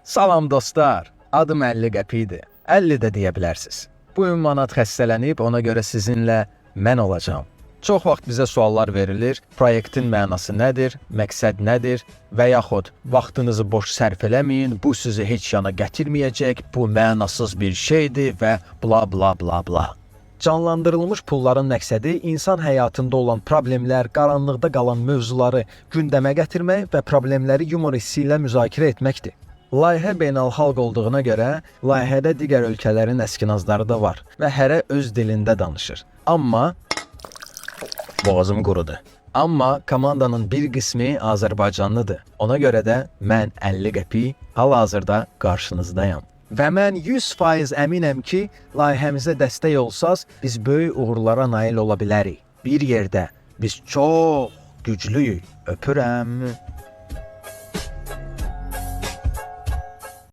Salam dostlar, adım 50 qəpidir. 50 də deyə bilərsiniz. Bu ünvanat xəstələnib, ona görə sizinlə mən olacağam. Çox vaxt bizə suallar verilir. Proyektin mənası nədir, məqsəd nədir və yaxud vaxtınızı boş sərf eləməyin, bu sizi heç yana gətirməyəcək, bu mənasız bir şeydir və bla bla bla bla. Canlandırılmış pulların məqsədi insan həyatında olan problemlər, qaranlıqda qalan mövzuları gündəmə gətirmək və problemləri yumor hissi ilə müzakirə etməkdir. Layihə beynəlxalq olduğuna görə, layihədə digər ölkələrin əskinazları da var və hərə öz dilində danışır. Amma boğazım qurudu. Amma komandanın bir qismi Azərbaycanlıdır. Ona görə də mən 50 qəpi hal-hazırda qarşınızdayam. Və mən 100% əminəm ki, layihəmizə dəstək olsaz, biz böyük uğurlara nail ola bilərik. Bir yerdə biz çox güclüyük. Öpürəm.